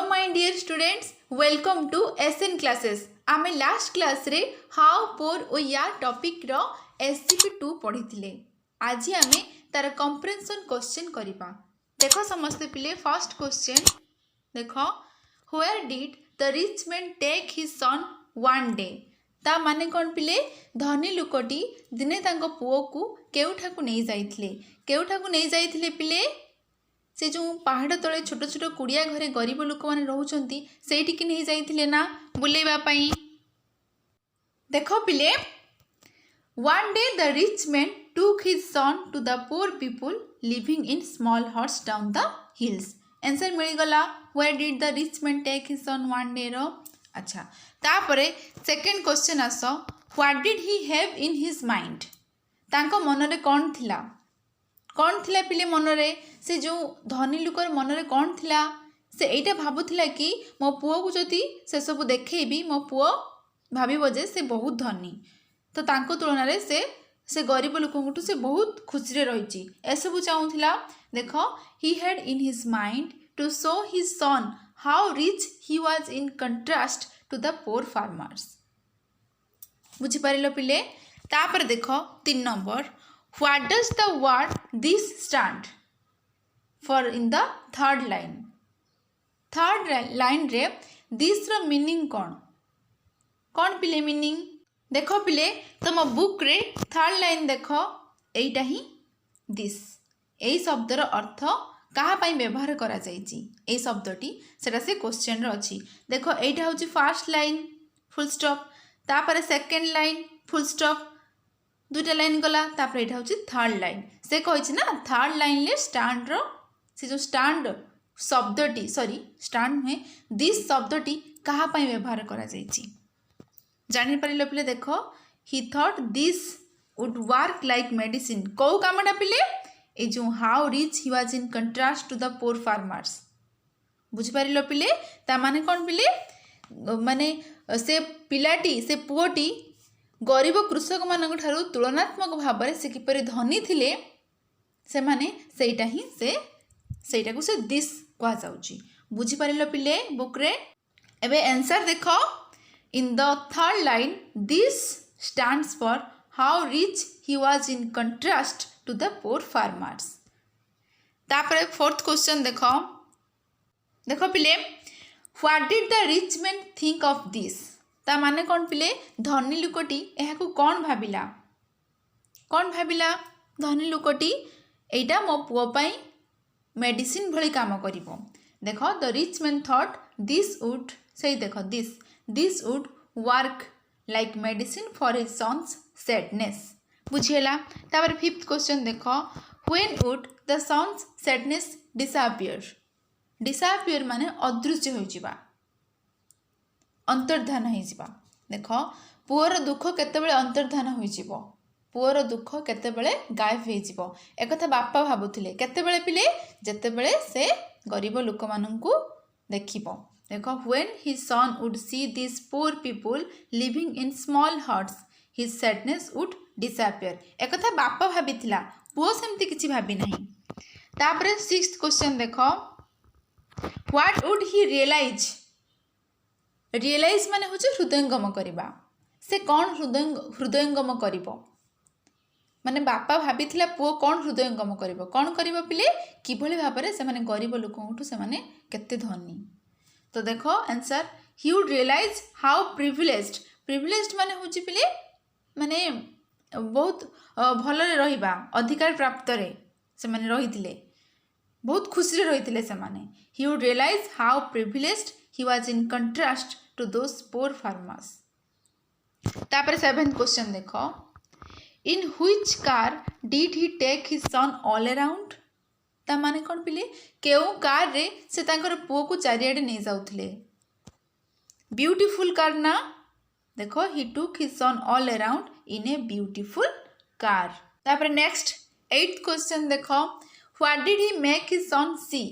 my dear students, welcome to SN classes. आमे last class रे how पोर ओ या topic रो SCP2 पढ़िथिले. आज आमे तार कंप्रेhension क्वेश्चन करिबा. देखो समस्त पिले फर्स्ट क्वेश्चन देखो where did the rich man take his son one day. ता माने कौन पिले धनी लुकटी दिने तांको पुओ को केउठाकू नहीं जाइथिले पिले से जो पहाड़ तले छोट छोट कुड़िया घरे गरीब लोक मैंने रोचंती सेठी नहीं जाइथिले ना बुलेबा पई. देखो पिले one day the rich man took his son to the poor people living in small huts down the hills. Answer मिल गला where did the rich man take his son one day रो. अच्छा तापरे सेकंड क्वेश्चन आसो what did he have in his mind. तांको मनरे कौन थिला पिले मनरे से जो धनी लुकर मनरे कौन थिला से एटा भाबुथिला कि मो पुओ को जदि से सब देखेबी मो पुओ भाबिबो जे से बहुत धनी तो तांको तुलना रे से गरीब लोकंटू से बहुत खुशी रे रहिची एसबु चाहुथिला. देखो he had in his mind to show his son how rich he was in contrast to the poor farmers. बुझी पारिलो पिले. तापर देखो 3 number what does the word this stand for in the third line. Third line रे this row meaning कौन पिले meaning देखो पिले तुम बुक रे थर्ड लाइन देखो एटा ही this एई शब्दर अर्थ कहा पाई व्यवहार करा जाइची एई शब्दटी सेटा से क्वेश्चन रो अछि. देखो एटा होची फर्स्ट लाइन फुल स्टॉप तापर सेकंड लाइन फुल स्टॉप दुटा लाइन गला तापर एटा होची थर्ड लाइन से कहिछि ना थर्ड लाइन ले स्टैंड रो से जो स्टैंड शब्दटी सॉरी स्टैंड में दिस शब्दटी कहा पाई व्यवहार करा जाइची जानि परिलो पिले. देखो he thought this would work like medicine को कामटा पिले ए जो how rich he was in contrast to the poor farmers. बुझि पारिलो पिले ता माने कोन पिले माने से पिलाटी से पुओटी गरीब कृषक मानक ठारू तुलनात्मक भाव से किपरि धनी थिले से माने सेटा ही सेटा को से दिस कहा जाउची. बुझि पारिलो पिले बुक रे. एबे आंसर देखो in the third line this stands for how rich he was in contrast to the poor farmers. तापर फोर्थ क्वेश्चन देखो पिले what did the rich man think of this. ता माने कौन पिले धनी लुकटी एहाकू कौन भाबिला धनी लुकटी एटा मो पुओ पाई मेडिसिन भली काम करिवो. देखो the rich man thought this would say देखो this would work like medicine for his son's sadness. बुझिएला. तापर फिफ्थ क्वेश्चन देखो when would the son's sadness disappear माने अदृश्य हो जिबा अंतर्धान हो जिबा. देखो पुअर दुख केतेबेले अंतर्धान हो जिवो पुअर दुख केतेबेले गायब हो जिवो एकथा बापा भाबुथिले केतेबेले पिले जेतेबेले से गरीब लोक माननकू देखिबो. देखो when his son would see this poor people living in small huts his sadness would disappear एकथा बापा भाबिथिला पुओ सेमती किछि भाबी नाही. तापर सिक्स्थ क्वेश्चन देखो व्हाट वुड ही रियलाइज माने होचे हृदयंगम करिबा से कौन हृदयंगम करिवो माने बापा भाबिथिला पुओ कौन हृदयंगम करिवो कौन करिवो पिले किभली भाबरे से माने गरीब लोकंठु से माने केते धनी. तो देखो answer he would realize how privileged माने होची पिले माने बहुत भलरे रहिबा अधिकार प्राप्त रे से माने रहिथिले बहुत खुशी रे रहिथिले से माने. He would realize how privileged he was in contrast to those poor farmers. तापर 7th क्वेश्चन देखो in which car did he take his son all around. ता माने कौन पिले केउ कार रे से तांकर पुओ को चारियाडे नहीं जाउथिले ब्यूटीफुल कार ना. देखो he took his son all around in a beautiful car. तापर नेक्स्ट 8th क्वेश्चन देखो what did he make his son see.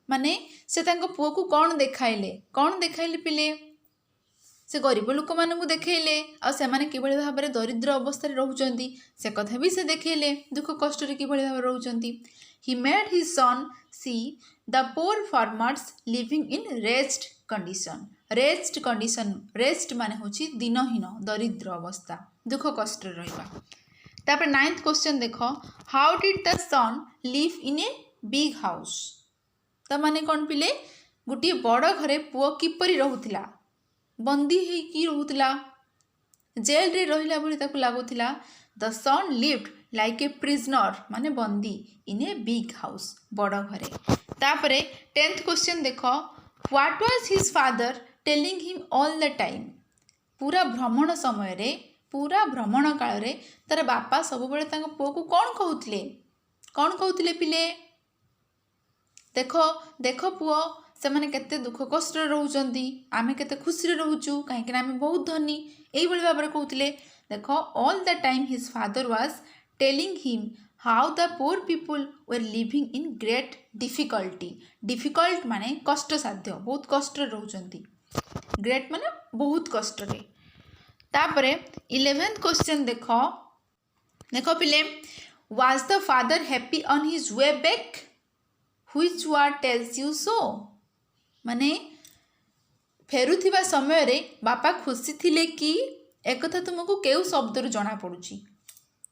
माने से तांको पुओ को कौन देखाइले पिले से गरीब लोक मानू देखले आने किभଳି भाव में दरिद्र अवस्था रोचंती से कथा भी से देखले दुख कष्ट किभଳି भाव रोचंती। He made his son see the poor farmers living in rest condition. Rest माने होची दिनहीन दरिद्र अवस्था दुख कष्ट रहिबा। तापर 9th क्वेश्चन देखो, how did the son live in a big house. त माने कौन पिले गोटे बड़ घरे पुओ किपरि रहुतिला, बंदी हेकी रहुतिला, जेल रे रहिला भली ताकू लागुतिला। The son lived like a prisoner माने बंदी इन ए बिग हाउस बड़ घरे। तापरे 10th क्वेश्चन देखो, what was his father telling him all the time. पूरा भ्रमण समय रे पूरा भ्रमण काल रे तार बापा सब बेले तांको पुओ को कौन कहउतिले पिले। देखो देखो पुओ से माने केते दुख कष्ट रोचंती, आमे केते खुशी रे रहउचु काहे आमे बहुत धनी एई बळी भाबरे कहउतिले। देखो all the time his father was telling him how the poor people were living in great difficulty. Difficult माने कष्ट साध्य, बहुत कष्ट रोचंती, ग्रेट माने बहुत कष्ट रे। तापरे 11th क्वेश्चन देखो देखो पिले, was the father happy on his way back, which word tells you so. माने फेरुथिबा समय रे बापा खुशी थिले कि एक कथा तुमको केउ शब्द रो जना पड़ुची।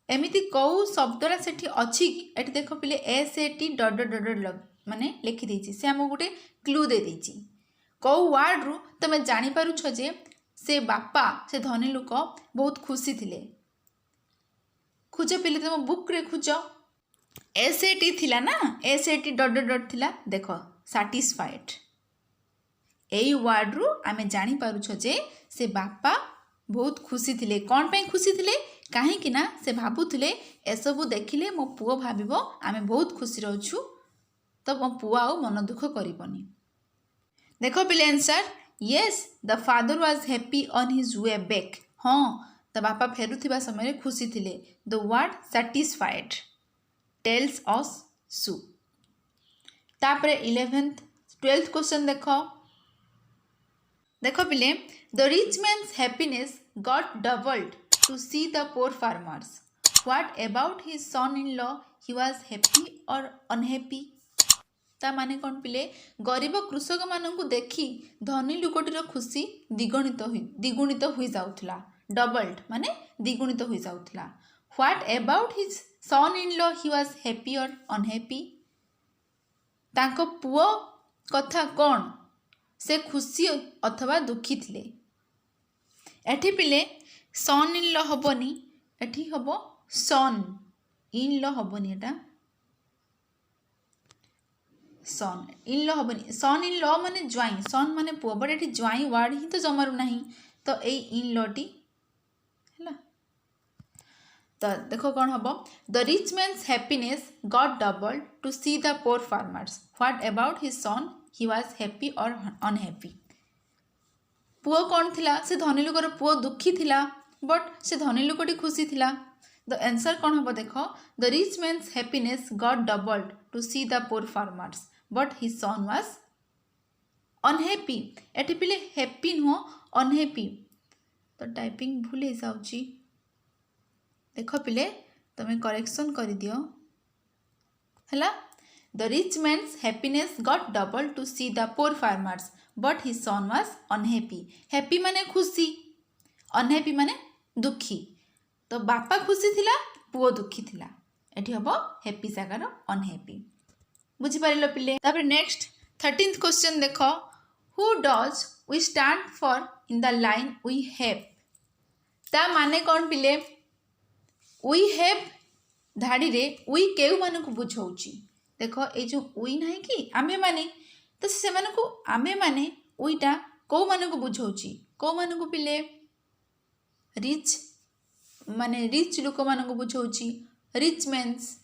एमिति कौ शब्दरा सेठी अछि कि एठी देखो पिले एसएटी डॉट डॉट डॉट लग माने लिखि देछि, से हम गोटे क्लू दे देछि। कौ वर्ड रु तमे जानि पारुछ जे से बापा से धनी लोक बहुत खुशी थिले। खुज पिले तुम बुक रे खुज, एसएटी थिला ना, एसएटी डॉट डॉट डॉट थिला, देखो सैटिस्फाइड। एई वर्ड रु आमे जानि पारुछ जे से बापा बहुत खुशी थिले। कौन पे खुशी थिले, कहीं कि ना से भाबुथिले एसबु देखिले मो पुओ भाबिबो आमे बहुत खुशी रहउछु, तो मो पुओ आउ मन दुख करिबनी। देखो पिले answer, yes the father was happy on his way back. हाँ तो बापा फेरुथिबा समय खुशी थिले। The word satisfied tells us so. तापरे 12th क्वेश्चन देखो देखो पिले, the rich man's happiness got doubled to see the poor farmers. What about his son in law, he was happy or unhappy. ता माने कौन पिले, गरीब कृषक मानू देखी धनी लोकटीर खुशी द्विगुणित हो जाउथला। डबल्ड माने द्विगुणित हो जाउथला। What about his son in law, he was happy or unhappy. तांको पुओ कथा कौन, से खुशी अथवा दुखी थिले। एठी पिले सन इन लॉ हबनी, एठी हबो सन in law हबनी, Etah sun in law हबनी। Sun in law माने ज्वाई, सन माने पुओ, बट एठी ज्वाई वर्ड ही तो जमारू नहीं, तो ए इन लॉ टी हैला। तो देखो कौन हबो, the rich man's happiness got double to see the poor farmers. What about his son, he was happy or unhappy. पुओ कौन थिला, से धनी लोकर पुओ दुखी थिला, बट से धनी लोकटी खुशी थिला। द आंसर कौन हबो देखो, the rich man's happiness got doubled to see the poor farmers but his son was unhappy. एठी पिले हैप्पी नुह अनहैप्पी, तो टाइपिंग भूल हो जाउची। देखो पिले तमे करेक्शन कर दियो हैला। The rich man's happiness got double to see the poor farmers but his son was unhappy. Happy माने खुशी, अनहैप्पी माने दुखी। तो बापा खुशी थिला, पुओ दुखी थिला, एठी हबो हैप्पी जागार अनहैप्पी। बुझी पारिलो पिले। तापर नेक्स्ट 13th क्वेश्चन देखो, who does we stand for in the line we have. ता माने कौन पिले, वी हैव धाड़ी रे वी केउ माने को बुझाउची। देखो ए जो वी नहीं कि आमे माने, तो से माने को आमे माने वीटा को माने को बुझाउची, को माने को पिले रिच माने रिच लोक माने को बुझाउची। रिच मेन्स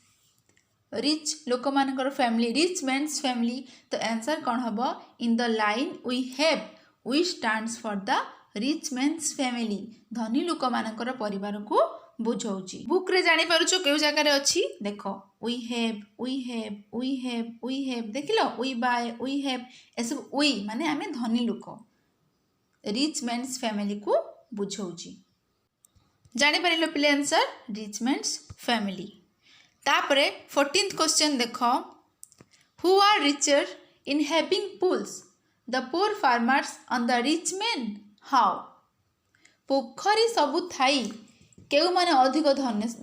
रिच लोक मानकर फैमिली, रिच मेन्स फैमिली। तो आंसर कौन हबो, in the line we have we stands for the rich man's family. धनी लोक मानकर परिवार को बुझाउची। बुक रे जानि पारुछो केउ जगह रे अछि, देखो we have we have we have we have, देखिलो वी बाय वी हैव, एसब वी माने आमे धनी लोक, रिच मैन्स फैमिली को बुझाऊँगी। जानिपार पिले आंसर रिच मैन्स फैमिली। तापरे 14th क्वेश्चन देख, who are richer in having pools, the poor farmers on the rich man how. पोखरी सबु थाई केउ माने अधिक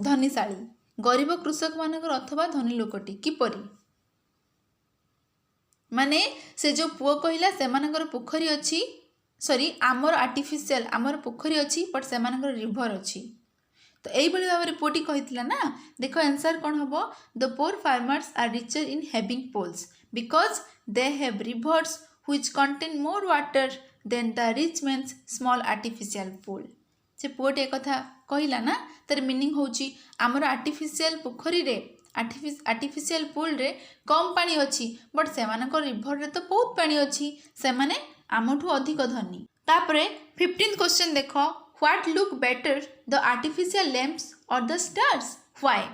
धनीशाली, गरीब कृषक मानकर अथवा धनी लोकटी किपरि। माने से जो पुओ कहला से मानकर पोखरी अच्छी, सॉरी आमर आर्टिफिशियल आमर पोखरी अच्छी बट से मानकर रिवर अच्छी। तो यही भाव में पुओटी कही ना, देख आंसर कौन हम, the poor farmers are richer in having pools because they have rivers which contain more water than the rich man's small artificial pool. से पुओटी एक कथा कहला ना, तार मीनिंग होची आमर आर्टिफिशियल पोखरी रे आर्टिफिशियल पूल रे कम पानी अच्छी बट से रिभर रे तो बहुत पानी अच्छी, से माने आमठू अधिक धनी। तापरे 15th क्वेश्चन देख, what look better the artificial lamps और द स्टार्स व्हाई।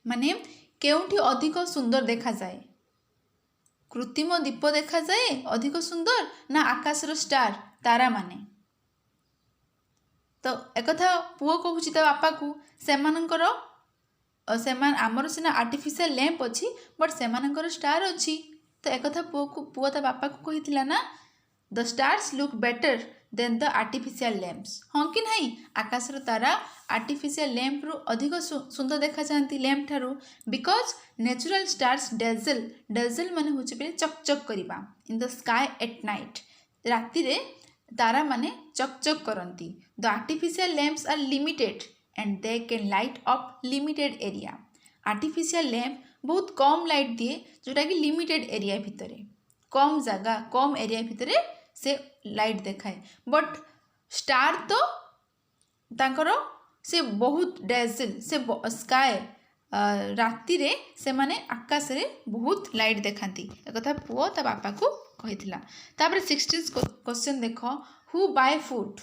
माने केउठी अधिक सुंदर देखा जाए, कृत्रिम दीप देखा जाए अधिक सुंदर ना आकाशर स्टार तारा माने। तो एक कथा पुओ कहूँ ता बापा को, सेमानंकर आमर सीना आर्टिफिशियल लैंप अच्छी बट सेमानंकर स्टार अच्छी। तो एक कथा पुओ ता बापा को कही ना, the stars look better than the artificial lamps. हाँ कि नहीं, आकाशर तारा आर्टिफिशियल लैंप रु अधिक सुंदर देखा जाती लैंप ठारू, because natural stars dazzle, dazzle माने होचे पे चकचक करिबा in the sky at night, राति रे तारा माने चकचक करती। The artificial lamps are limited and they can light up limited area. Artificial lamp बहुत कम लाइट दिए जोटा कि लिमिटेड एरिया भितर, कम जगह कम एरिया भितर से लाइट देखाए, बट स्टार तो तांकर से बहुत डेजल से स्काए राति रे से माने आकाश रे बहुत लाइट देखाती। एक कथा पुओ ता बापा को कहिथिला। तापर 16th क्वेश्चन देख, हु बाय फूड,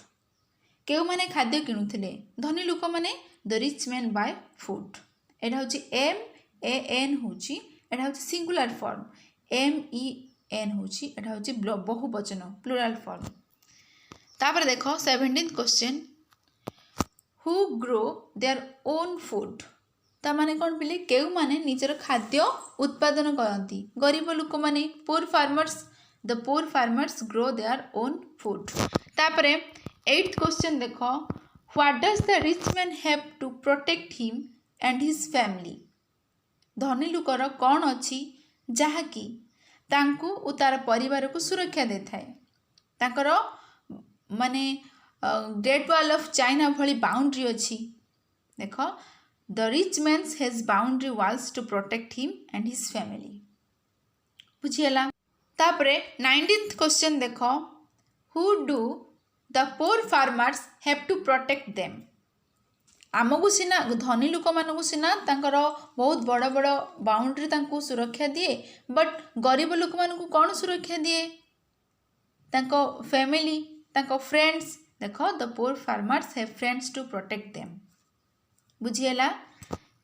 केउ माने खाद्य किणुथिले, धनी लोक माने the rich man buy food. एटा होची MAN होची, एटा होची सिंगुलर फॉर्म, MEN होची, एटा होची बहुवचन प्लुराल फॉर्म। तापर देख 17th question, who grow their own food, ता माने कौन पिले, केउ माने निजर खाद्य उत्पादन करती, गरीब लोक माने poor farmers, the poor farmers grow their own food. तापरे 8th क्वेश्चन देख, what does the rich man have to protect him and his family. धनी लोकर कौन अच्छी जहाँकि तांकु और तार परिवार को सुरक्षा दे थाए। तांकर माने ग्रेट वॉल ऑफ चाइना भली बाउंड्री अच्छी। देख, the rich man's has boundary walls to protect him and his family. बुझीगला। तापरे 19th क्वेश्चन देख, who do the poor farmers have to protect them. आमको सीना धनी लोक मानक सीना तांकर बहुत बड़ बड़ बाउंड्री तांको सुरक्षा दिए, बट गरीब लोक मानक कौन सुरक्षा दिए, तांको फैमिली तांको फ्रेंड्स। देख, the poor farmers have friends to protect them. बुझीगला।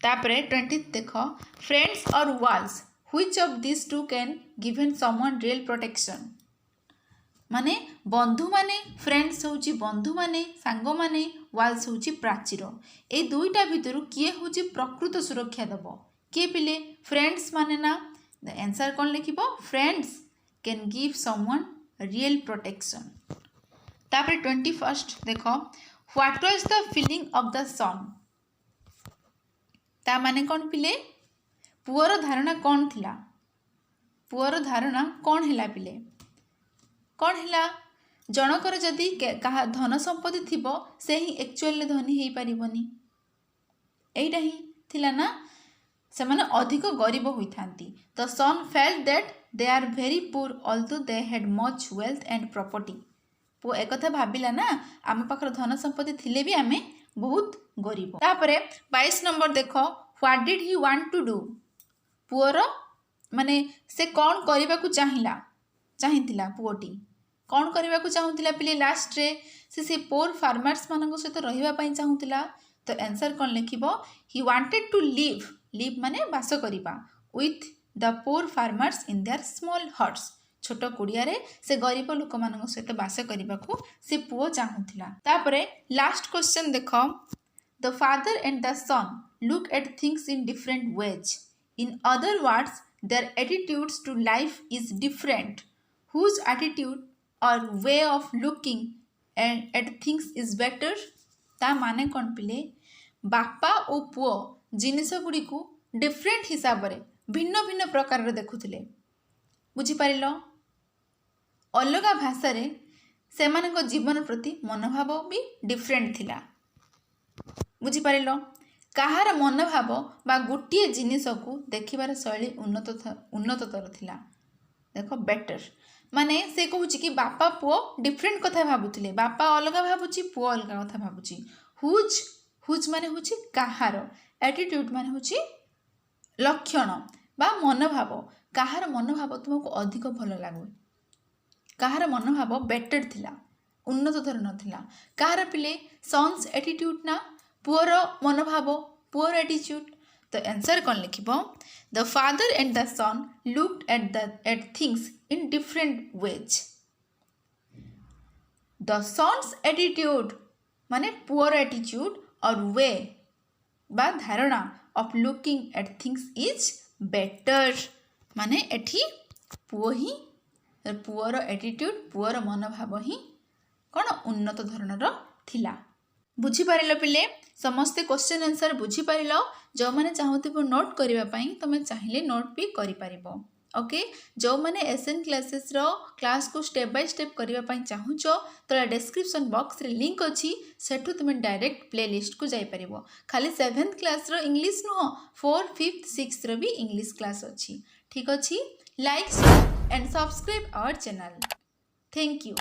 तापरे 20th देख, friends or walls, which of this two can given someone real protection. माने बंधु माने फ्रेंड्स होची बंधु माने सांग माने, वाल्स होची प्राचीर। ए दुईटा भितर किए होची प्रकृत सुरक्षा दब, किए पिले फ्रेंड्स माने ना। द आंसर कौन लिखिब, friends can give someone real protection. तापर 21st देख, what was the feeling of the son. ता माने कौन पिले, पुअर धारणा कौन थिला, पुअर धारणा कौन हैला पिले, कौन हैला, जनकर जदि कहा धन संपत्ति थिबो से ही एक्चुअली धनी हेई परिबनी। एइटा ही थिला ना, से माने अधिक गरीब होई थांती। The son felt that they are very poor although they had much wealth and property. पो एक कथा भाबिला ना, आम पाखर धन संपत्ति थिले भी आमे बहुत गरीब। तापरे 22 नंबर देख, what did he want to do. Poor माने से कौन करबा को चाहिला, पुओटी कौन करबा को चाहूतिला पिले, लास्ट रे से पुअर फार्मर्स मानक सहित रहिबा पई चाहूतिला। तो आंसर कौन लिखिबो, ही वांटेड टू लिव माने बास करिबा, with the poor farmers in their small huts, छोट कुड़ियारे से गरीब लोक मान सहित बास करने को से पुओ चाहूला। तापरे लास्ट क्वेश्चन देख, the father and the son look at things in different ways, in other words their attitudes to life is different, whose attitude or way of looking at things is better. ता माने कौन पिले, बापा और पुओ जिनिस गुड़ी को डिफरेंट हिसाब से भिन्न भिन्न प्रकार देखुले, बुझीपार अलग भाषा से जीवन प्रति मनोभाव भी डिफरेंट थिला, बुझीपार कहार मनोभाव बा गोटे जिनिस को देखिबार शैली उन्नततर थिला। देख बेटर माने से कहूँ कि बापा पुओ डिफरेंट कथा भावुले, बापा अलग भावुची पुओ अलग कथा भावुची। हुज हुज माने हूँ कहार, एटीट्यूड माने हूँ लक्षण बा मनोभाव, कहार मनोभाव तुमको अधिक भल लगुए, कहार मनोभाव बेटर थिला, उन्नत धरण थिला। कहार पिले सन्स एटीट्यूड ना पुअर मनोभाव, पुअर एटीट्यूड। तो आंसर कौन लिखिब, the father and the son looked at things in different ways. The son's attitude माने पुअर एटीट्यूड और वे बा धारणा of looking at things is better, माने एठी पुओ ही पुअर एटीट्यूड पुअर मनोभाव ही कौन उन्नत धरणर थिला। बुझीपार पिले समस्ते क्वेश्चन आंसर बुझीपार, जो मैंने चाहूब नोट करने तुम चाहिए नोट भी कर ओके। जो मैंने एसएन क्लासेस क्लास को स्टेप बाय स्टेप करने चाहूच तो डिस्क्रिप्शन बॉक्स रे लिंक अच्छी, सेठू तुम डायरेक्ट प्ले लिस्ट को जापर। खाली 7th क्लास इंग्लिश नुह 4th 5th 6th भी इंग्लिश क्लास अच्छी। ठीक अच्छी, like share and subscribe our channel. Thank you.